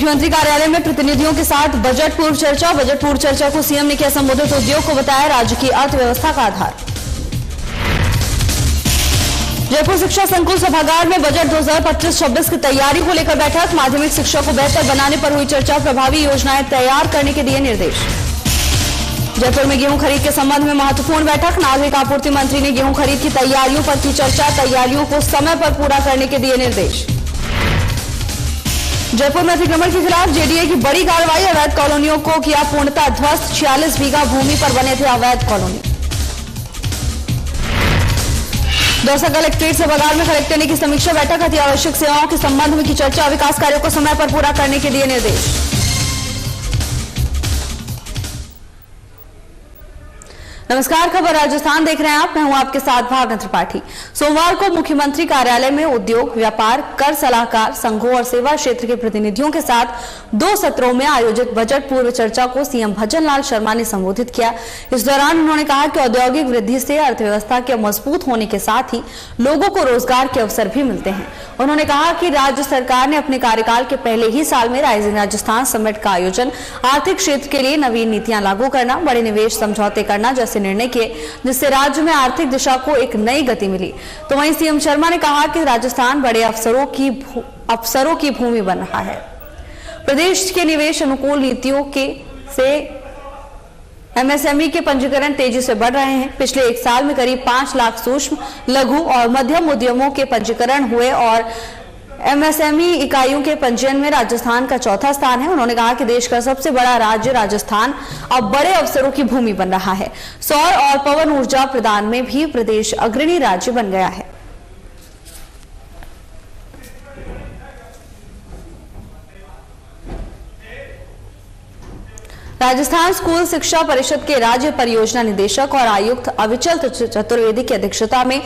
मुख्यमंत्री कार्यालय में प्रतिनिधियों के साथ बजट पूर्व चर्चा को सीएम ने किया संबोधित। उद्योग को बताया राज्य की अर्थव्यवस्था का आधार। जयपुर शिक्षा संकुल सभागार में बजट 2025-26 की तैयारी को लेकर बैठक। माध्यमिक शिक्षा को बेहतर बनाने पर हुई चर्चा। प्रभावी योजनाएं तैयार करने के दिए निर्देश। जयपुर में गेहूं खरीद के संबंध में महत्वपूर्ण बैठक। नागरिक आपूर्ति मंत्री ने गेहूं खरीद की तैयारियों पर की चर्चा। तैयारियों को समय पर पूरा करने के दिए निर्देश। जयपुर में अतिक्रमण के खिलाफ जेडीए की बड़ी कार्रवाई। अवैध कॉलोनियों को किया पूर्णतः ध्वस्त। 46 बीघा भूमि पर बने थे अवैध कॉलोनी। दौसा कलेक्ट्रेट सभागार में कलेक्टर ने की समीक्षा बैठक। अति आवश्यक सेवाओं के संबंध में की चर्चा। विकास कार्यों को समय पर पूरा करने के दिए निर्देश। नमस्कार, खबर राजस्थान देख रहे हैं आप। मैं हूं आपके साथ भावना त्रिपाठी। सोमवार को मुख्यमंत्री कार्यालय में उद्योग, व्यापार, कर सलाहकार संघों और सेवा क्षेत्र के प्रतिनिधियों के साथ 2 सत्रों में आयोजित बजट पूर्व चर्चा को सीएम भजनलाल शर्मा ने संबोधित किया। इस दौरान उन्होंने कहा कि औद्योगिक वृद्धि से अर्थव्यवस्था के मजबूत होने के साथ ही लोगों को रोजगार के अवसर भी मिलते हैं। उन्होंने कहा कि राज्य सरकार ने अपने कार्यकाल के पहले ही साल में राइजिंग राजस्थान समिट का आयोजन, आर्थिक क्षेत्र के लिए नवीन नीतियां लागू करना, बड़े निवेश समझौते करना जैसे निर्णय किए, जिससे राज्य में आर्थिक दिशा को एक नई गति मिली। तो वहीं सीएम शर्मा ने कहा कि राजस्थान बड़े अवसरों की भूमि बन रहा है। प्रदेश के निवेश अनुकूल नीतियों से एमएसएमई के पंजीकरण तेजी से बढ़ रहे हैं। पिछले 1 साल में करीब 5 लाख सूक्ष्म, लघु और मध्यम उद्यमों के पंजीकरण हुए और एमएसएमई इकाइयों के पंजीयन में राजस्थान का 4था स्थान है। उन्होंने कहा कि देश का सबसे बड़ा राज्य राजस्थान अब बड़े अवसरों की भूमि बन रहा है। सौर और पवन ऊर्जा प्रदान में भी प्रदेश अग्रणी राज्य बन गया है। राजस्थान स्कूल शिक्षा परिषद के राज्य परियोजना निदेशक और आयुक्त अविचल चतुर्वेदी की अध्यक्षता में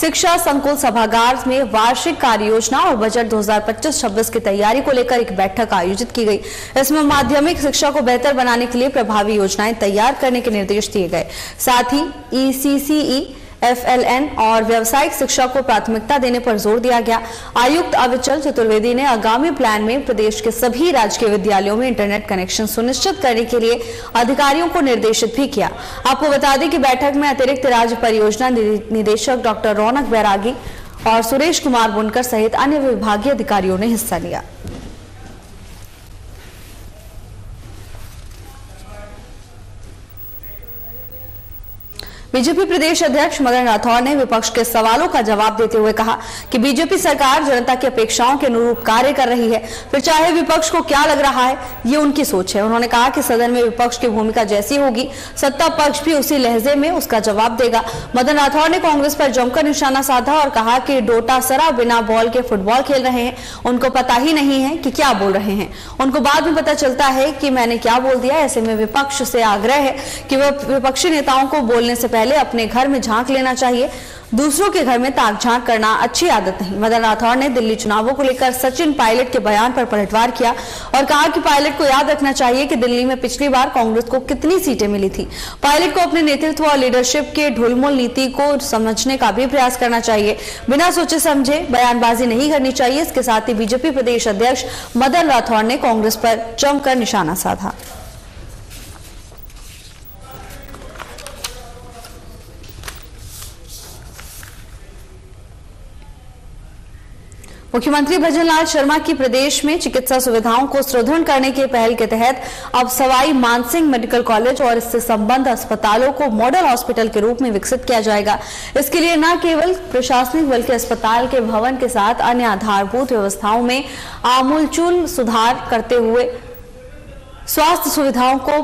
शिक्षा संकुल सभागार में वार्षिक कार्य योजना और बजट 2025-26 की तैयारी को लेकर एक बैठक आयोजित की गई। इसमें माध्यमिक शिक्षा को बेहतर बनाने के लिए प्रभावी योजनाएं तैयार करने के निर्देश दिए गए। साथ ही ईसीसीई, एफएलएन और व्यावसायिक शिक्षा को प्राथमिकता देने पर जोर दिया गया। आयुक्त अविचल चतुर्वेदी ने आगामी प्लान में प्रदेश के सभी राजकीय विद्यालयों में इंटरनेट कनेक्शन सुनिश्चित करने के लिए अधिकारियों को निर्देशित भी किया। आपको बता दें कि बैठक में अतिरिक्त राज्य परियोजना निदेशक डॉक्टर रौनक बैरागी और सुरेश कुमार बुनकर सहित अन्य विभागीय अधिकारियों ने हिस्सा लिया। बीजेपी प्रदेश अध्यक्ष मदन राठौर ने विपक्ष के सवालों का जवाब देते हुए कहा कि बीजेपी सरकार जनता की अपेक्षाओं के अनुरूप कार्य कर रही है, फिर चाहे विपक्ष को क्या लग रहा है, ये उनकी सोच है। उन्होंने कहा कि सदन में विपक्ष की भूमिका जैसी होगी, सत्ता पक्ष भी उसी लहजे में उसका जवाब देगा। मदन राठौर ने कांग्रेस पर जमकर निशाना साधा और कहा कि डोटासरा बिना बॉल के फुटबॉल खेल रहे हैं, उनको पता ही नहीं है कि क्या बोल रहे हैं। उनको बाद में पता चलता है कि मैंने क्या बोल दिया। ऐसे में विपक्ष से आग्रह है कि वह विपक्षी नेताओं को बोलने से पहले अपने घर में झांक लेना चाहिए। दूसरों के घर में ताक झांक करना अच्छी आदत नहीं। मदन राठौर ने दिल्ली चुनावों को लेकर सचिन पायलट के बयान पर पलटवार किया और कहा कि पायलट को याद रखना चाहिए कि दिल्ली में पिछली बार कांग्रेस को कितनी सीटें मिली थी। पायलट को अपने नेतृत्व और लीडरशिप के ढुलमुल नीति को समझने का भी प्रयास करना चाहिए। बिना सोचे समझे बयानबाजी नहीं करनी चाहिए। इसके साथ ही बीजेपी प्रदेश अध्यक्ष मदन राठौर ने कांग्रेस पर जमकर निशाना साधा। मुख्यमंत्री भजनलाल शर्मा की प्रदेश में चिकित्सा सुविधाओं को सुदृढ़ करने के पहल के तहत अब सवाई मानसिंह मेडिकल कॉलेज और इससे संबद्ध अस्पतालों को मॉडल हॉस्पिटल के रूप में विकसित किया जाएगा। इसके लिए न केवल प्रशासनिक बल्कि अस्पताल के भवन के साथ अन्य आधारभूत व्यवस्थाओं में आमूलचूल सुधार करते हुए स्वास्थ्य सुविधाओं को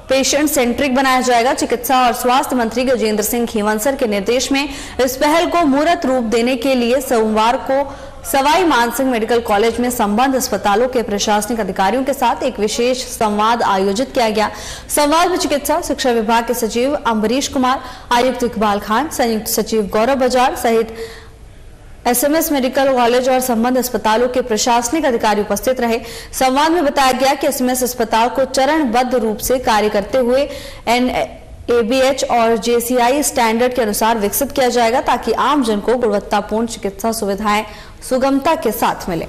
पेशेंट सेंट्रिक बनाया जाएगा। चिकित्सा और स्वास्थ्य मंत्री गजेंद्र सिंह खींवसर के निर्देश में इस पहल को मूर्त रूप देने के लिए सोमवार को सवाई मानसिंह मेडिकल कॉलेज में संबद्ध अस्पतालों के प्रशासनिक अधिकारियों के साथ एक विशेष संवाद आयोजित किया गया। संवाद में चिकित्सा शिक्षा विभाग के सचिव अम्बरीश कुमार, आयुक्त इकबाल खान, संयुक्त सचिव गौरव बजाज सहित एसएमएस मेडिकल कॉलेज और संबद्ध अस्पतालों के प्रशासनिक अधिकारी उपस्थित रहे। संवाद में बताया गया कि एसएमएस अस्पताल को चरणबद्ध रूप से कार्य करते हुए एबीएच और जेसीआई स्टैंडर्ड के अनुसार विकसित किया जाएगा ताकि आम जन को गुणवत्तापूर्ण चिकित्सा सुविधाएं सुगमता के साथ मिले।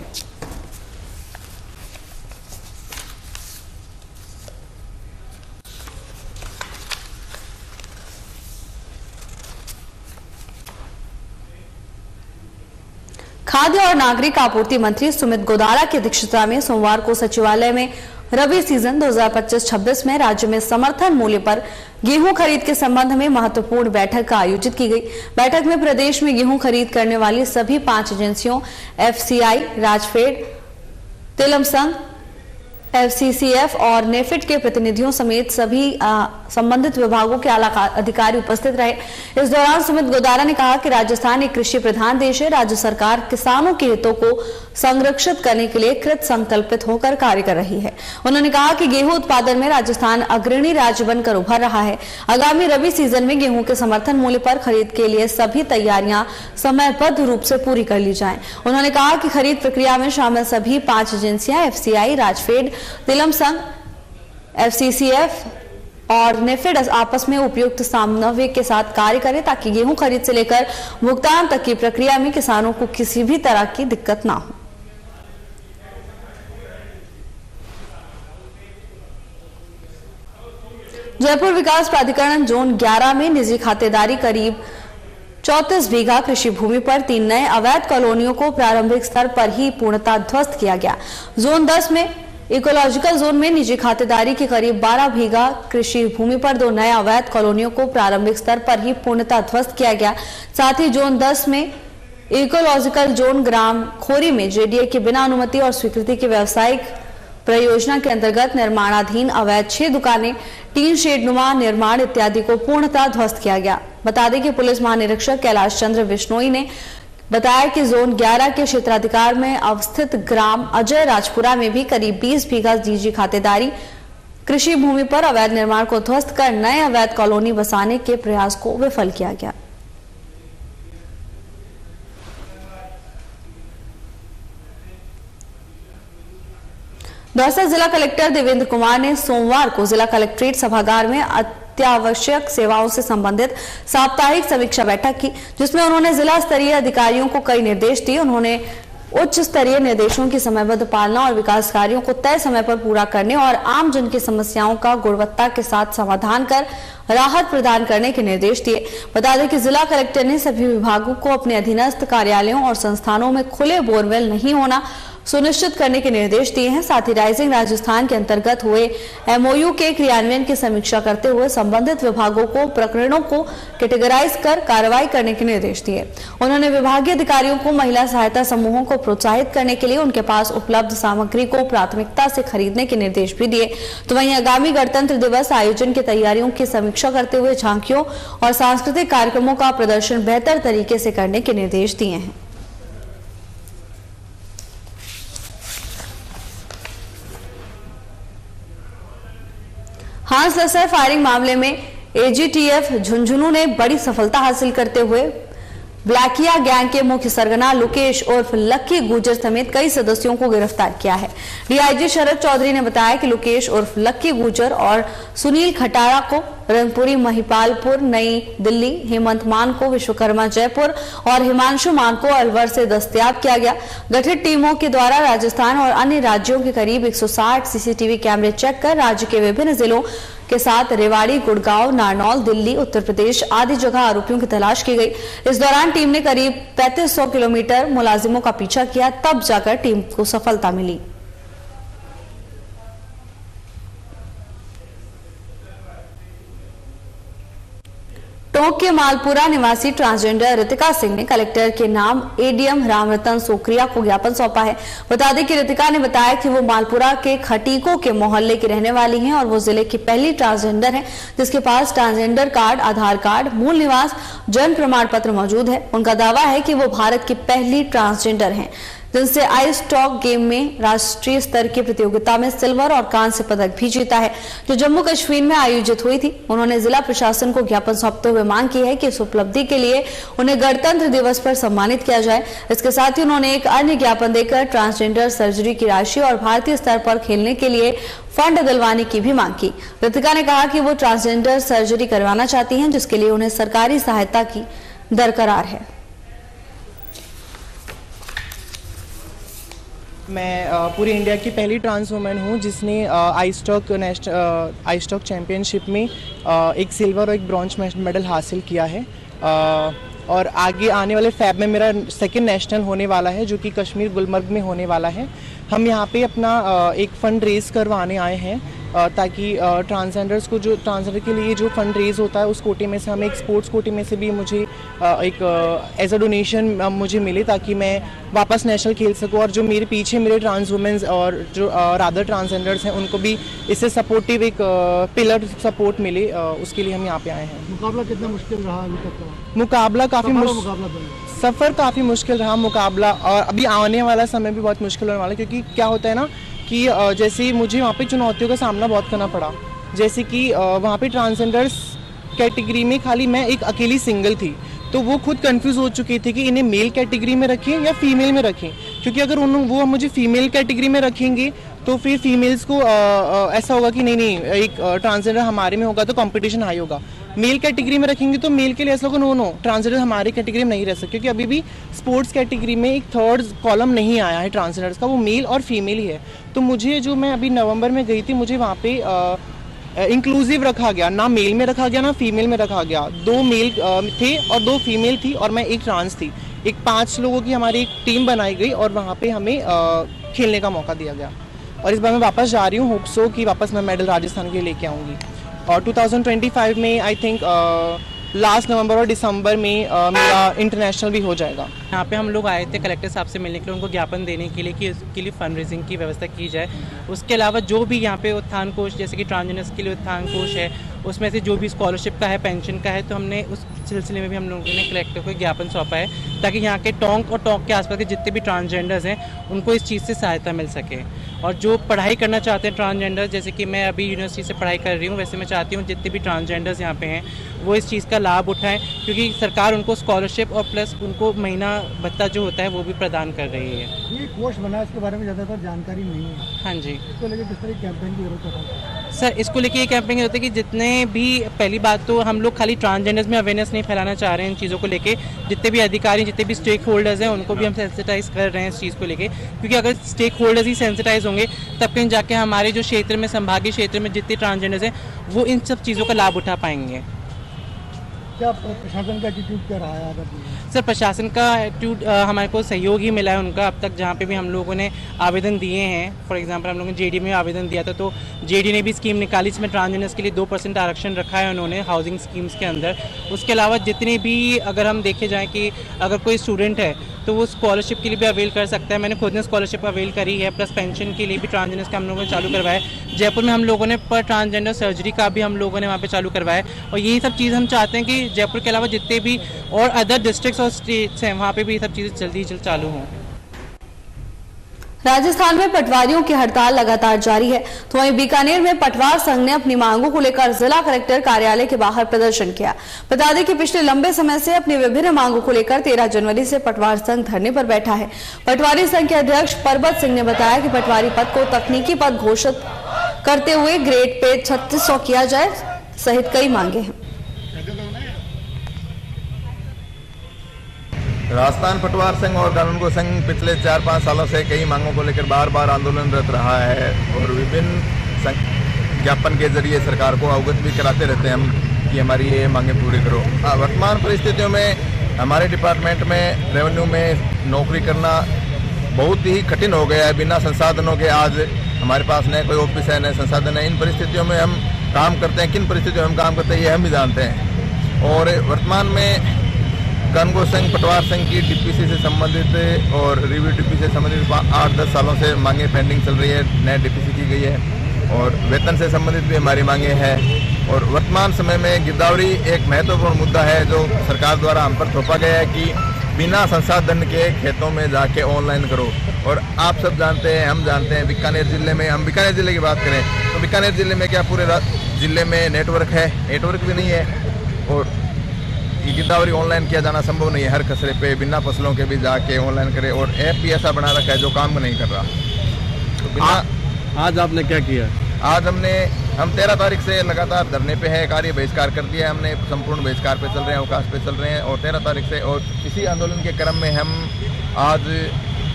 खाद्य और नागरिक आपूर्ति मंत्री सुमित गोदारा की अध्यक्षता में सोमवार को सचिवालय में रबी सीजन 2025-26 में राज्य में समर्थन मूल्य पर गेहूं खरीद के संबंध में महत्वपूर्ण बैठक का आयोजित की गई। बैठक में प्रदेश में गेहूं खरीद करने वाली सभी 5 एजेंसियों एफसीआई, राजफेड, तिलम संघ, एफसीसीएफ और नेफेड के प्रतिनिधियों समेत सभी संबंधित विभागों के आला अधिकारी उपस्थित रहे। इस दौरान सुमित गोदारा ने कहा कि राजस्थान एक कृषि प्रधान देश है। राज्य सरकार किसानों के हितों को संरक्षित करने के लिए कृत संकल्पित होकर कार्य कर रही है। उन्होंने कहा कि गेहूं उत्पादन में राजस्थान अग्रणी राज्य बनकर उभर रहा है। आगामी रबी सीजन में गेहूं के समर्थन मूल्य पर खरीद के लिए सभी तैयारियां समयबद्ध रूप से पूरी कर ली जाएं। उन्होंने कहा कि खरीद प्रक्रिया में शामिल सभी 5 एजेंसियां एफसीआई, राजफेड, तिलम संघ, एफसीसीएफ और नेफेड आपस में उपयुक्त समन्वय के साथ कार्य करें ताकि गेहूं खरीद से लेकर भुगतान तक की प्रक्रिया में किसानों को किसी भी तरह की दिक्कत ना हो। जयपुर विकास प्राधिकरण जोन 11 में निजी खातेदारी करीब 34 बीघा कृषि भूमि पर 3 नए अवैध कॉलोनियों को प्रारंभिक स्तर पर ही पूर्णतः ध्वस्त किया गया। जोन 10 में इकोलॉजिकल जोन में निजी खातेदारी की करीब 12 बीघा कृषि भूमि पर 2 नए अवैध कॉलोनियों को प्रारंभिक स्तर पर ही पूर्णतः ध्वस्त किया गया। साथ ही जोन 10 में इकोलॉजिकल जोन ग्राम खोरी में जेडीए की बिना अनुमति और स्वीकृति की व्यावसायिक परियोजना के अंतर्गत निर्माणाधीन अवैध 6 दुकानें, टीन शेड नुमा निर्माण इत्यादि को पूर्णतः ध्वस्त किया गया। बता दें कि पुलिस महानिरीक्षक कैलाश चंद्र बिश्नोई ने बताया कि जोन 11 के क्षेत्राधिकार में अवस्थित ग्राम अजय राजपुरा में भी करीब 20 बीघा निजी खातेदारी कृषि भूमि पर अवैध निर्माण को ध्वस्त कर नए अवैध कॉलोनी बसाने के प्रयास को विफल किया गया। दरअसल जिला कलेक्टर देवेंद्र कुमार ने सोमवार को जिला कलेक्ट्रेट सभागार में अत्यावश्यक सेवाओं से संबंधित साप्ताहिक समीक्षा बैठक की, जिसमें उन्होंने जिला स्तरीय अधिकारियों को कई निर्देश दिए। उन्होंने उच्च स्तरीय निर्देशों की समयबद्ध पालना और विकास कार्यों को तय समय पर पूरा करने और आम जन की समस्याओं का गुणवत्ता के साथ समाधान कर राहत प्रदान करने के निर्देश दिए। बता दें कि जिला कलेक्टर ने सभी विभागों को अपने अधीनस्थ कार्यालयों और संस्थानों में खुले बोरवेल नहीं होना सुनिश्चित करने के निर्देश दिए हैं। साथ ही राइजिंग राजस्थान के अंतर्गत हुए एमओयू के क्रियान्वयन की समीक्षा करते हुए संबंधित विभागों को प्रकरणों को कैटेगराइज कर कार्रवाई करने के निर्देश दिए। उन्होंने विभागीय अधिकारियों को महिला सहायता समूहों को प्रोत्साहित करने के लिए उनके पास उपलब्ध सामग्री को प्राथमिकता से खरीदने के निर्देश भी दिए। तो वहीं आगामी गणतंत्र दिवस आयोजन की तैयारियों की समीक्षा करते हुए झांकियों और सांस्कृतिक कार्यक्रमों का प्रदर्शन बेहतर तरीके से करने के निर्देश दिए हैं। हांस लसर फायरिंग मामले में एजीटीएफ झुंझुनू ने बड़ी सफलता हासिल करते हुए ब्लैकिया गैंग के मुख्य सरगना लोकेश उर्फ लक्की गुजर समेत कई सदस्यों को गिरफ्तार किया है। डीआईजी शरद चौधरी ने बताया कि लोकेश उर्फ लक्की गुजर और सुनील खटारा को रंगपुरी महिपालपुर नई दिल्ली, हेमंत मान को विश्वकर्मा जयपुर और हिमांशु मान को अलवर से दस्तयाब किया गया। गठित टीमों के द्वारा राजस्थान और अन्य राज्यों के करीब 160 सीसीटीवी कैमरे चेक कर राज्य के विभिन्न जिलों के साथ रेवाड़ी, गुड़गांव, नारनौल, दिल्ली, उत्तर प्रदेश आदि जगह आरोपियों की तलाश की गई। इस दौरान टीम ने करीब 3500 किलोमीटर मुलाजिमों का पीछा किया, तब जाकर टीम को सफलता मिली। टोंक के मालपुरा निवासी ट्रांसजेंडर रितिका सिंह ने कलेक्टर के नाम एडीएम रामरतन सोकरिया को ज्ञापन सौंपा है। बता दें कि रितिका ने बताया कि वो मालपुरा के खटीकों के मोहल्ले की रहने वाली हैं और वो जिले की पहली ट्रांसजेंडर है जिसके पास ट्रांसजेंडर कार्ड, आधार कार्ड, मूल निवास, जन्म प्रमाण पत्र मौजूद है। उनका दावा है कि वो भारत की पहली ट्रांसजेंडर हैं जिनसे आइस टॉक गेम में राष्ट्रीय स्तर की प्रतियोगिता में सिल्वर और कांस्य पदक भी जीता है, जो जम्मू कश्मीर में आयोजित हुई थी। उन्होंने जिला प्रशासन को ज्ञापन सौंपते हुए मांग की है कि इस उपलब्धि के लिए उन्हें गणतंत्र दिवस पर सम्मानित किया जाए। इसके साथ ही उन्होंने एक अन्य ज्ञापन देकर ट्रांसजेंडर सर्जरी की राशि और भारतीय स्तर पर खेलने के लिए फंड दिलवाने की भी मांग की। रितिका ने कहा कि वो ट्रांसजेंडर सर्जरी करवाना चाहती हैं, जिसके लिए उन्हें सरकारी सहायता की दरकार है। मैं पूरी इंडिया की पहली ट्रांस वुमेन हूँ जिसने आइस टॉक चैम्पियनशिप में एक सिल्वर और एक ब्रॉन्ज मेडल हासिल किया है। और आगे आने वाले फैब में मेरा सेकंड नेशनल होने वाला है जो कि कश्मीर गुलमर्ग में होने वाला है। हम यहाँ पे अपना एक फ़ंड रेज़ करवाने आए हैं ताकि ट्रांसजेंडर्स को जो ट्रांसजेंडर के लिए जो फंड रेज़ होता है उस कोटे में से हमें एक स्पोर्ट्स कोटे में से भी मुझे एक एज अ डोनेशन मुझे मिले ताकि मैं वापस नेशनल खेल सकूं और जो मेरे पीछे मेरे ट्रांस वुमेंस और जो अदर ट्रांसजेंडर्स हैं उनको भी इससे सपोर्टिव एक पिलर सपोर्ट मिले, उसके लिए हम यहाँ पे आए हैं। मुकाबला कितना मुश्किल रहा अभी तक का? मुकाबला काफ़ी सफ़र काफ़ी मुश्किल रहा मुकाबला, और अभी आने वाला समय भी बहुत मुश्किल होने वाला है क्योंकि क्या होता है ना कि जैसे मुझे वहाँ पे चुनौतियों का सामना बहुत करना पड़ा। जैसे कि वहाँ पे ट्रांसजेंडर्स कैटेगरी में खाली मैं एक अकेली सिंगल थी, तो वो खुद कंफ्यूज हो चुकी थी कि इन्हें मेल कैटेगरी में रखें या फीमेल में रखें, क्योंकि अगर वो मुझे फीमेल कैटेगरी में रखेंगे तो फिर फीमेल्स को ऐसा होगा कि नहीं एक ट्रांसजेंडर हमारे में होगा तो कंपटीशन हाई होगा। मेल कैटेगरी में रखेंगे तो मेल के लिए ऐसा होगा नो ट्रांसजेंडर हमारी कैटेगरी में नहीं रह सकते, क्योंकि अभी भी स्पोर्ट्स कैटेगरी में एक थर्ड कॉलम नहीं आया है ट्रांसजेंडर्स का, वो मेल और फीमेल ही है। तो मुझे जो मैं अभी नवंबर में गई थी मुझे वहाँ पे इंक्लूसिव रखा गया, ना मेल में रखा गया ना फीमेल में रखा गया। 2 मेल थे और 2 फीमेल थी और मैं एक ट्रांस थी। एक 5 लोगों की हमारी एक टीम बनाई गई और वहाँ पे हमें खेलने का मौका दिया गया। और इस बार मैं वापस जा रही हूँ, होप सो कि वापस मैं मेडल राजस्थान के लिए लेके आऊँगी। और 2025 में आई थिंक लास्ट नवंबर और दिसंबर में मेरा इंटरनेशनल भी हो जाएगा। यहाँ पे हम लोग आए थे कलेक्टर साहब से मिलने के लिए, उनको ज्ञापन देने के लिए कि उसके लिए फंड रेजिंग की व्यवस्था की जाए। उसके अलावा जो भी यहाँ पे उत्थान कोष, जैसे कि ट्रांसजेंडर्स के लिए उत्थान कोष है, उसमें से जो भी स्कॉलरशिप का है, पेंशन का है, तो हमने उस सिलसिले में भी हम लोगों ने कलेक्टर को ज्ञापन सौंपा है ताकि यहाँ के टोंक और टोंक के आसपास के जितने भी ट्रांसजेंडर्स हैं उनको इस चीज़ से सहायता मिल सके। और जो पढ़ाई करना चाहते हैं ट्रांसजेंडर, जैसे कि मैं अभी यूनिवर्सिटी से पढ़ाई कर रही हूँ, वैसे मैं चाहती हूँ जितने भी ट्रांसजेंडर्स यहाँ पे हैं वो इस चीज़ का लाभ उठाएं, क्योंकि सरकार उनको स्कॉलरशिप और प्लस उनको महीना भत्ता जो होता है वो भी प्रदान कर रही है। ये कोष बना है, इसके बारे में ज़्यादातर जानकारी नहीं है। हाँ जी, इसको लेकर किस तरह कैंपेन की जरूरत है सर? इसको लेके ये कैंपेन होता है कि जितने भी, पहली बात तो हम लोग खाली ट्रांसजेंडर्स में अवेयरनेस नहीं फैलाना चाह रहे हैं इन चीज़ों को लेके, जितने भी अधिकारी, जितने भी स्टेक होल्डर्स हैं उनको भी हम सेंसिटाइज कर रहे हैं इस चीज़ को लेके, क्योंकि अगर स्टेक होल्डर्स ही सेंसिटाइज होंगे तब कहीं जाके हमारे जो क्षेत्र में, संभागीय क्षेत्र में जितने ट्रांसजेंडर्स हैं वो इन सब चीज़ों का लाभ उठा पाएंगे। क्या प्रशासन का एटीट्यूड क्या रहा है? सर प्रशासन का एटीट्यूड हमारे को सहयोग ही मिला है उनका अब तक, जहाँ पे भी हम लोगों ने आवेदन दिए हैं। फॉर एग्जांपल हम लोगों ने जेडी में आवेदन दिया था तो जेडी ने भी स्कीम निकाली जिसमें ट्रांसजेंडर्स के लिए 2% आरक्षण रखा है उन्होंने हाउसिंग स्कीम्स के अंदर। उसके अलावा जितने भी, अगर हम देखे जाएँ कि अगर कोई स्टूडेंट है तो वो स्कॉलरशिप के लिए भी अवेल कर सकता है। मैंने खुद ने स्कॉलरशिप अवेल करी है, प्लस पेंशन के लिए भी ट्रांसजेंडर्स का हम लोगों ने चालू करवाया है। जयपुर में हम लोगों ने पर ट्रांसजेंडर सर्जरी का भी हम लोगों ने वहाँ पे चालू करवाया है। और यही सब चीज़ हम चाहते हैं कि जयपुर के अलावा जितने भी और अदर डिस्ट्रिक्ट्स और स्टेट्स हैं वहाँ पे भी ये सब चीज़ें जल्दी चालू हों। राजस्थान में पटवारियों की हड़ताल लगातार जारी है, तो वहीं बीकानेर में पटवार संघ ने अपनी मांगों को लेकर जिला कलेक्टर कार्यालय के बाहर प्रदर्शन किया। बता दें कि पिछले लंबे समय से अपनी विभिन्न मांगों को लेकर 13 जनवरी से पटवार संघ धरने पर बैठा है। पटवारी संघ के अध्यक्ष परबत सिंह ने बताया कि पटवारी पद को तकनीकी पद घोषित करते हुए ग्रेड पे 3600 किया जाए सहित कई मांगे हैं। राजस्थान पटवार संघ और कानूनगो संघ पिछले 4-5 सालों से कई मांगों को लेकर बार-बार आंदोलनरत रहा है और विभिन्न ज्ञापन के जरिए सरकार को अवगत भी कराते रहते हैं हम कि हमारी ये मांगे पूरी करो। वर्तमान परिस्थितियों में हमारे डिपार्टमेंट में रेवेन्यू में नौकरी करना बहुत ही कठिन हो गया है। बिना संसाधनों के आज हमारे पास न कोई ऑफिस है न संसाधन है। इन परिस्थितियों में हम काम करते हैं, किन परिस्थितियों में हम काम करते हैं ये हम भी जानते हैं। और वर्तमान में कानूनगो संघ पटवार संघ की डीपीसी से संबंधित और रिव्यू डीपीसी से संबंधित 8-10 सालों से मांगे पेंडिंग चल रही है। नए डीपीसी की गई है और वेतन से संबंधित भी हमारी मांगे हैं। और वर्तमान समय में गिरदावरी एक महत्वपूर्ण मुद्दा है जो सरकार द्वारा हम पर थोपा गया है कि बिना संसाधन के खेतों में जाके ऑनलाइन करो। और आप सब जानते हैं, हम जानते हैं, बीकानेर जिले में, हम बीकानेर जिले की बात करें तो बीकानेर जिले में क्या पूरे जिले में नेटवर्क है? नेटवर्क भी नहीं है और गिरदावरी ऑनलाइन किया जाना संभव नहीं है। हर खसरे पे बिना फसलों के भी जाके ऑनलाइन करे और ऐप भी ऐसा बना रखा है जो काम नहीं कर रहा। तो बिना आज आपने क्या किया? आज हम 13 तारीख से लगातार धरने पे है, कार्य बहिष्कार कर दिया है हमने, संपूर्ण बहिष्कार पे चल रहे हैं, अवकाश पे चल रहे हैं। और 13 तारीख से और इसी आंदोलन के क्रम में हम आज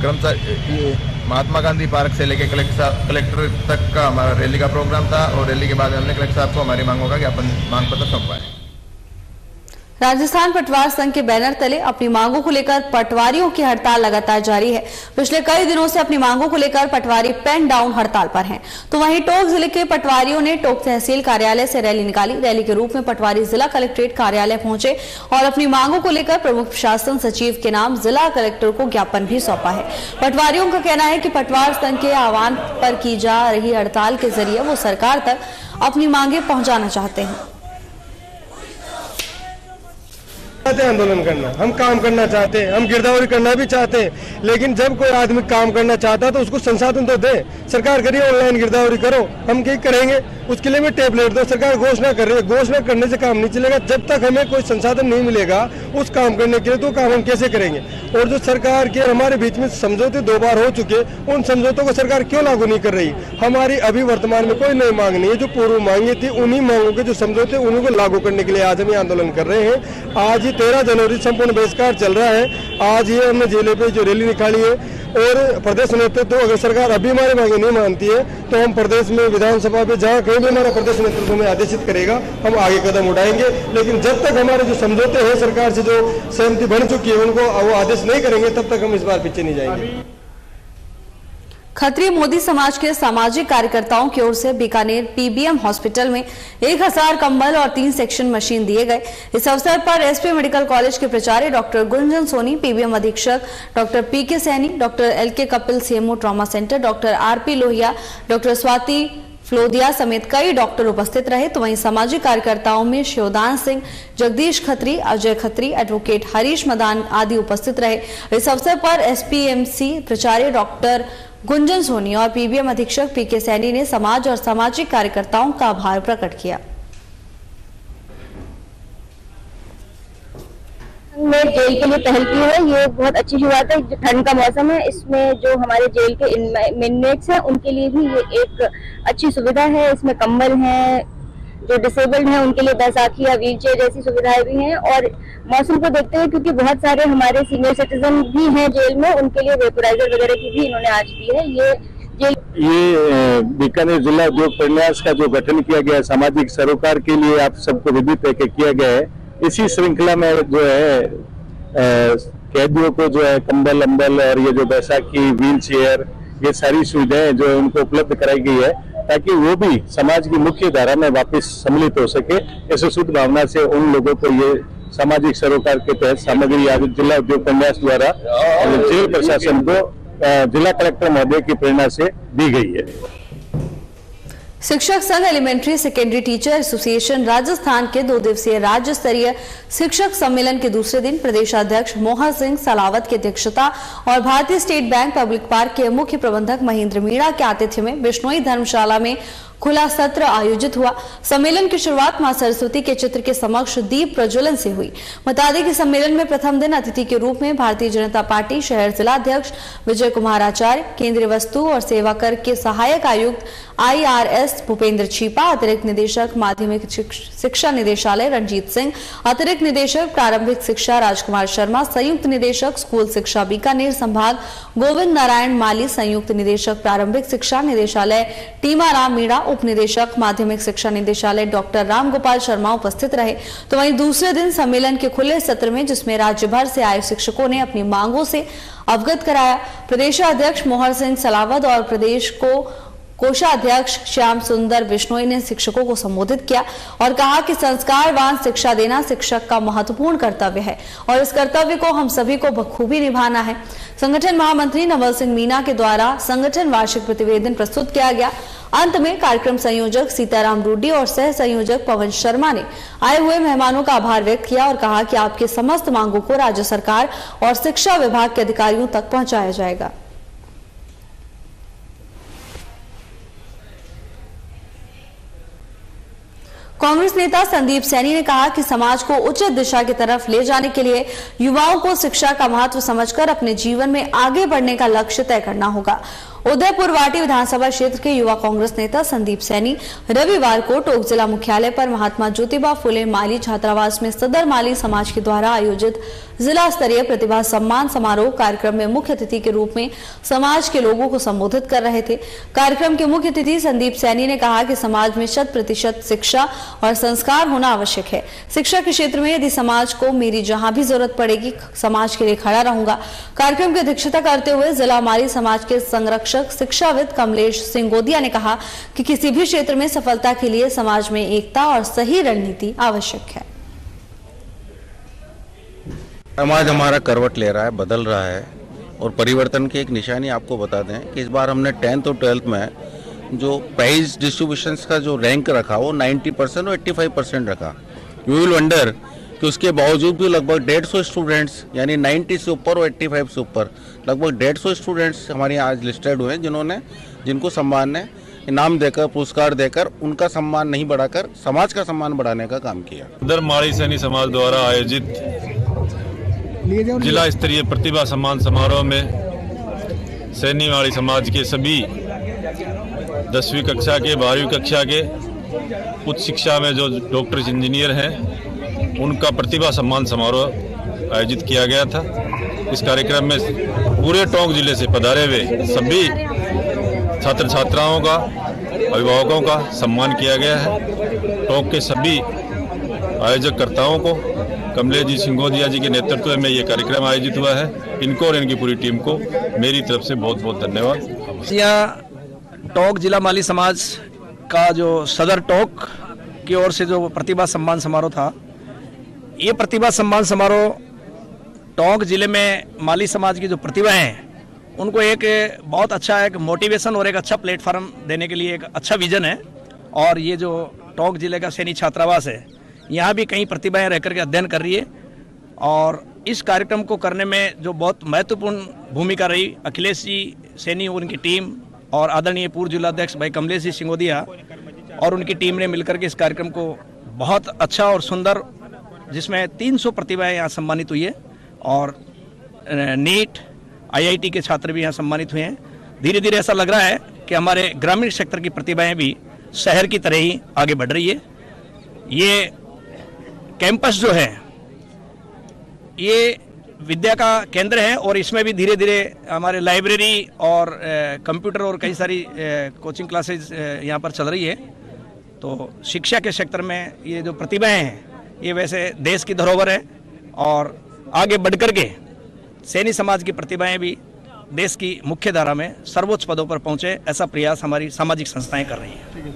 क्रमशः महात्मा गांधी पार्क से लेकर कलेक्टर तक का हमारा रैली का प्रोग्राम था और रैली के बाद हमने कलेक्टर साहब को हमारी मांगों का ज्ञापन मांग पत्र सौंपा है। राजस्थान पटवार संघ के बैनर तले अपनी मांगों को लेकर पटवारियों की हड़ताल लगातार जारी है। पिछले कई दिनों से अपनी मांगों को लेकर पटवारी पेन डाउन हड़ताल पर हैं। तो वहीं टोंक जिले के पटवारियों ने टोंक तहसील कार्यालय से रैली निकाली। रैली के रूप में पटवारी जिला कलेक्ट्रेट कार्यालय पहुंचे और अपनी मांगों को लेकर प्रमुख प्रशासन सचिव के नाम जिला कलेक्टर को ज्ञापन भी सौंपा है। पटवारियों का कहना है कि पटवार संघ के आह्वान पर की जा रही हड़ताल के जरिए वो सरकार तक अपनी मांगे पहुंचाना चाहते हैं। आंदोलन करना, हम काम करना चाहते हैं, हम गिरदावरी करना भी चाहते हैं, लेकिन जब कोई आदमी काम करना चाहता है तो उसको संसाधन तो दे। सरकार करिए ऑनलाइन गिरदावरी करो, हम क्या करेंगे? उसके लिए भी टेबलेट दो। सरकार घोषणा कर रही है, घोषणा करने से काम नहीं चलेगा। जब तक हमें कोई संसाधन नहीं मिलेगा उस काम करने के लिए, तो काम हम कैसे करेंगे? और जो सरकार के हमारे बीच में समझौते 2 बार हो चुके, उन समझौतों को सरकार क्यों लागू नहीं कर रही? हमारी अभी वर्तमान में कोई नई मांग नहीं है। जो पूर्व मांगे थी उन्हीं मांगों के जो समझौते उन्हीं को लागू करने के लिए आज हम ये आंदोलन कर रहे हैं। आज ही 13 जनवरी संपूर्ण बहिष्कार चल रहा है। आज ये हमने जिले पे जो रैली निकाली है और प्रदेश नेतृत्व, अगर सरकार अभी हमारी मांगे नहीं मानती है तो हम प्रदेश में विधानसभा पे जहाँ कहीं भी हमारा प्रदेश नेतृत्व हमें आदेशित करेगा, हम आगे कदम उठाएंगे। लेकिन जब तक हमारे जो समझौते हैं सरकार से जो सहमति बन चुकी है उनको वो आदेश नहीं करेंगे, तब तक हम इस बार पीछे नहीं जाएंगे। खत्री मोदी समाज के सामाजिक कार्यकर्ताओं की ओर से बीकानेर पीबीएम हॉस्पिटल में 1000 कंबल और 3 सेक्शन मशीन दिए गए। इस अवसर पर एसपी मेडिकल कॉलेज के प्राचार्य डॉक्टर गुंजन सोनी, पीबीएम अधीक्षक doctor PK Saini, doctor LK Kapil CMO trauma centre, doctor RP Lohia, doctor Swati Flodia समेत कई डॉक्टर उपस्थित रहे। तो वहीं सामाजिक कार्यकर्ताओं में शिवदान सिंह, जगदीश खत्री, अजय खत्री, एडवोकेट हरीश मदान आदि उपस्थित रहे। इस अवसर पर एसपीएमसी प्राचार्य डॉक्टर गुंजन सोनी और पीबीएम अधीक्षक पीके सैनी ने समाज और सामाजिक कार्यकर्ताओं का आभार प्रकट किया। में जेल के लिए पहल की है, ये बहुत अच्छी शुरुआत है। जो ठंड का मौसम है, इसमें जो हमारे जेल के इनमेट्स हैं उनके लिए भी ये एक अच्छी सुविधा है। इसमें कंबल हैं, जो डिसेबल्ड हैं उनके लिए बैसाखी या व्हील चेयर जैसी सुविधाएं भी हैं। और मौसम को देखते हुए, क्योंकि बहुत सारे हमारे सीनियर सिटीजन भी हैं जेल में, उनके लिए वेपोराइजर वगैरह की भी इन्होंने आज दी है। ये बीकानेर जिला उद्योग प्रन्यास का जो गठन किया गया है सामाजिक सरोकार के लिए, आप सबको विदित है कि किया गया है। इसी श्रृंखला में जो है कैदियों को जो है कंबल अम्बल और ये जो बैसाखी, व्हील चेयर, ये सारी सुविधाएं जो है उनको उपलब्ध कराई गई है ताकि वो भी समाज की मुख्य धारा में वापस सम्मिलित हो सके। ऐसे शुद्ध भावना से उन लोगों को ये सामाजिक सरोकार के तहत सामग्री आज जिला उद्योग प्रन्यास द्वारा जेल प्रशासन को जिला कलेक्टर महोदय की प्रेरणा से दी गई है। शिक्षक संघ elementary secondary teacher association Rajasthan के 2 दिवसीय राज्य स्तरीय शिक्षक सम्मेलन के दूसरे दिन प्रदेशाध्यक्ष मोहन सिंह सलावत की अध्यक्षता और भारतीय स्टेट बैंक पब्लिक पार्क के मुख्य प्रबंधक महेंद्र मीणा के आतिथ्य में बिश्नोई धर्मशाला में खुला सत्र आयोजित हुआ। सम्मेलन की शुरुआत मां सरस्वती के चित्र के समक्ष दीप प्रज्वलन से हुई। बता दें कि सम्मेलन में प्रथम दिन अतिथि के रूप में भारतीय जनता पार्टी शहर जिलाध्यक्ष विजय कुमार आचार्य, केंद्रीय वस्तु और सेवा कर के सहायक आयुक्त IRS भूपेंद्र छीपा, अतिरिक्त निदेशक माध्यमिक शिक्षा निदेशालय रंजीत सिंह, अतिरिक्त निदेशक प्रारंभिक शिक्षा राजकुमार शर्मा, संयुक्त निदेशक स्कूल शिक्षा बीकानेर संभाग गोविंद नारायण माली, संयुक्त निदेशक प्रारंभिक शिक्षा निदेशालय टीमाराम मीणा, उप निदेशक माध्यमिक शिक्षा निदेशालय डॉक्टर रामगोपाल शर्मा उपस्थित रहे। तो वहीं दूसरे दिन सम्मेलन के खुले सत्र में, जिसमें राज्य भर से आए शिक्षकों ने अपनी मांगों से अवगत कराया, प्रदेशाध्यक्ष मोहन सिंह सलावत और प्रदेश कोषाध्यक्ष श्याम सुंदर बिश्नोई ने शिक्षकों को संबोधित किया और कहा कि संस्कारवान शिक्षा देना शिक्षक का महत्वपूर्ण कर्तव्य है और इस कर्तव्य को हम सभी को बखूबी निभाना है। संगठन महामंत्री नवल सिंह मीणा के द्वारा संगठन वार्षिक प्रतिवेदन प्रस्तुत किया गया। अंत में कार्यक्रम संयोजक सीताराम रूडी और सह संयोजक पवन शर्मा ने आए हुए मेहमानों का आभार व्यक्त किया और कहा कि आपके समस्त मांगों को राज्य सरकार और शिक्षा विभाग के अधिकारियों तक पहुंचाया जाएगा। कांग्रेस नेता संदीप सैनी ने कहा कि समाज को उचित दिशा की तरफ ले जाने के लिए युवाओं को शिक्षा का महत्व समझकर अपने जीवन में आगे बढ़ने का लक्ष्य तय करना होगा। उदयपुर वाटी विधानसभा क्षेत्र के युवा कांग्रेस नेता संदीप सैनी रविवार को टोंक जिला मुख्यालय पर महात्मा ज्योतिबा फुले माली छात्रावास में सदर माली समाज के द्वारा आयोजित जिला स्तरीय प्रतिभा सम्मान समारोह कार्यक्रम में मुख्य अतिथि के रूप में समाज के लोगों को संबोधित कर रहे थे। कार्यक्रम के मुख्य अतिथि संदीप सैनी ने कहा कि समाज में 100% शिक्षा और संस्कार होना आवश्यक है। शिक्षा के क्षेत्र में यदि समाज को मेरी जहां भी जरूरत पड़ेगी समाज के लिए खड़ा रहूंगा। कार्यक्रम की अध्यक्षता करते हुए जिला माली समाज के संरक्षक शिक्षाविद कमलेश सिंगोदिया ने कहा कि किसी भी क्षेत्र में सफलता के लिए समाज में एकता और सही रणनीति आवश्यक है। समाज हमारा करवट ले रहा है, बदल रहा है और परिवर्तन की एक निशानी आपको बता दें कि इस बार हमने 10th और 12th में जो प्राइज डिस्ट्रीब्यूशन का जो रैंक रखा वो 90% और 85% रखा। यू विल वंडर कि उसके बावजूद भी लगभग 150 स्टूडेंट्स यानी 90 से ऊपर और 85 से ऊपर लगभग 150 स्टूडेंट्स हमारे यहाँ आज लिस्टेड हुए जिनको सम्मान ने इनाम देकर पुरस्कार देकर उनका सम्मान नहीं बढ़ाकर समाज का सम्मान बढ़ाने का काम किया। सदर माली सैनी समाज द्वारा आयोजित जिला स्तरीय प्रतिभा सम्मान समारोह में सैनी माली समाज के सभी 10वीं कक्षा के 12वीं कक्षा के उच्च शिक्षा में जो डॉक्टर इंजीनियर हैं उनका प्रतिभा सम्मान समारोह आयोजित किया गया था। इस कार्यक्रम में पूरे टोंक जिले से पधारे हुए सभी छात्र छात्राओं का अभिभावकों का सम्मान किया गया है। टोंक के सभी आयोजककर्ताओं को कमलेश जी सिंगोदिया जी के नेतृत्व में ये कार्यक्रम आयोजित हुआ है। इनको और इनकी पूरी टीम को मेरी तरफ से बहुत बहुत धन्यवाद। यहाँ टोंक जिला माली समाज का जो सदर टोंक की ओर से जो प्रतिभा सम्मान समारोह था, ये प्रतिभा सम्मान समारोह टोंक जिले में माली समाज की जो प्रतिभाएं हैं उनको एक बहुत अच्छा एक मोटिवेशन और एक अच्छा प्लेटफॉर्म देने के लिए एक अच्छा विजन है। और ये जो टोंक जिले का सैनी छात्रावास है यहाँ भी कई प्रतिभाएं रह करके अध्ययन कर रही है और इस कार्यक्रम को करने में जो बहुत महत्वपूर्ण भूमिका रही अखिलेश जी सैनी और उनकी टीम और आदरणीय पूर्व जिलाध्यक्ष भाई कमलेश जी सिंगोदिया और उनकी टीम ने मिलकर के इस कार्यक्रम को बहुत अच्छा और सुंदर, जिसमें 300 प्रतिभाएं यहाँ सम्मानित हुई है और नीट IIT के छात्र भी यहाँ सम्मानित हुए हैं। धीरे धीरे ऐसा लग रहा है कि हमारे ग्रामीण क्षेत्र की प्रतिभाएं भी शहर की तरह ही आगे बढ़ रही है। ये कैंपस जो है ये विद्या का केंद्र है और इसमें भी धीरे धीरे हमारे लाइब्रेरी और कंप्यूटर और कई सारी कोचिंग क्लासेस यहाँ पर चल रही है। तो शिक्षा के क्षेत्र में ये जो प्रतिभाएं हैं ये वैसे देश की धरोहर है और आगे बढ़ कर के सैनी समाज की प्रतिभाएं भी देश की मुख्य धारा में सर्वोच्च पदों पर पहुंचे, ऐसा प्रयास हमारी सामाजिक संस्थाएं कर रही हैं।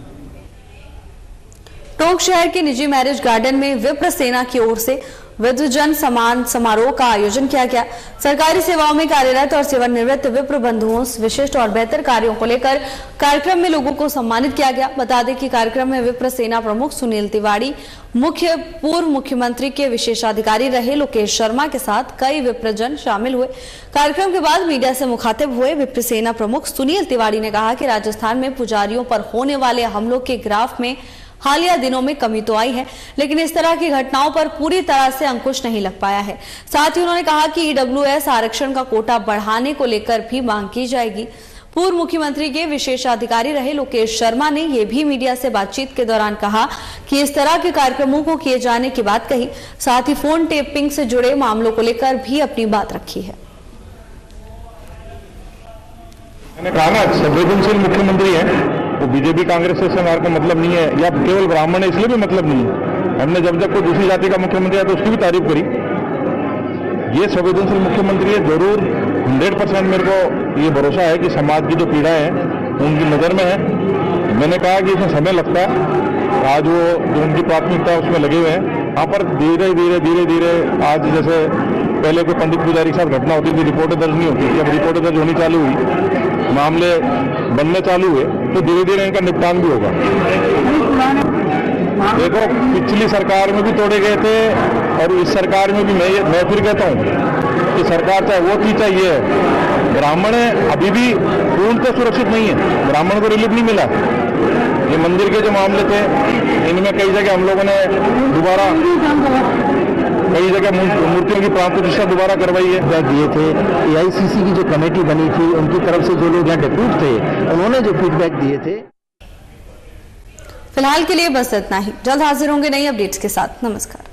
टोंक शहर के निजी मैरिज गार्डन में विप्र सेना की ओर से विद्वजन सम्मान समारोह का आयोजन किया गया। सरकारी सेवाओं में कार्यरत और सेवानिवृत्त विप्र बंधुओं विशिष्ट और बेहतर कार्यों को लेकर कार्यक्रम में लोगों को सम्मानित किया गया। बता दें कि कार्यक्रम में विप्र सेना प्रमुख सुनील तिवारी, पूर्व मुख्यमंत्री के विशेषाधिकारी रहे लोकेश शर्मा के साथ कई विप्रजन शामिल हुए। कार्यक्रम के बाद मीडिया से मुखातिब हुए विप्र सेना प्रमुख सुनील तिवारी ने कहा कि राजस्थान में पुजारियों पर होने वाले हमलों के ग्राफ में हालिया दिनों में कमी तो आई है, लेकिन इस तरह की घटनाओं पर पूरी तरह से अंकुश नहीं लग पाया है। साथ ही उन्होंने कहा कि EWS आरक्षण का कोटा बढ़ाने को लेकर भी मांग की जाएगी। पूर्व मुख्यमंत्री के विशेषाधिकारी रहे लोकेश शर्मा ने यह भी मीडिया से बातचीत के दौरान कहा कि इस तरह के कार्यक्रमों को किए जाने की बात कही। साथ ही फोन टेपिंग से जुड़े मामलों को लेकर भी अपनी बात रखी है। मैंने कहा ना, संवेदनशील मुख्यमंत्री है, वो बीजेपी कांग्रेस से हमारा का मतलब नहीं है या केवल ब्राह्मण है इसलिए भी मतलब नहीं है। हमने जब कोई दूसरी जाति का मुख्यमंत्री है तो उसकी भी तारीफ करी। ये संवेदनशील मुख्यमंत्री है, जरूर 100% मेरे को ये भरोसा है कि समाज की जो पीड़ा है उनकी नज़र में है। मैंने कहा कि इसमें समय लगता है, आज वो जो उनकी प्राथमिकता है उसमें लगे हुए हैं। यहाँ पर धीरे धीरे आज जैसे पहले कोई पंडित पुजारी के साथ घटना होती थी, रिपोर्टें दर्ज नहीं होती थी, अब रिपोर्टें दर्ज होनी चालू हुई, मामले बनने चालू हुए, तो धीरे धीरे इनका निपटान भी होगा। देखो, पिछली सरकार में भी तोड़े गए थे और इस सरकार में भी मैं फिर कहता हूँ कि सरकार चाहे वो थी चाहिए, ब्राह्मण अभी भी पूर्णतः सुरक्षित नहीं है, ब्राह्मण को रिलीफ नहीं मिला। ये मंदिर के जो मामले थे इनमें कई जगह हम लोगों ने दोबारा कई जगह मूर्तियों की प्राण प्रतिष्ठा दोबारा करवाई है। दिए थे AICC की जो कमेटी बनी थी उनकी तरफ से जो लोग यहाँ डेप्यूट थे उन्होंने जो फीडबैक दिए थे। फिलहाल के लिए बस इतना ही। जल्द हाजिर होंगे नई अपडेट्स के साथ। नमस्कार।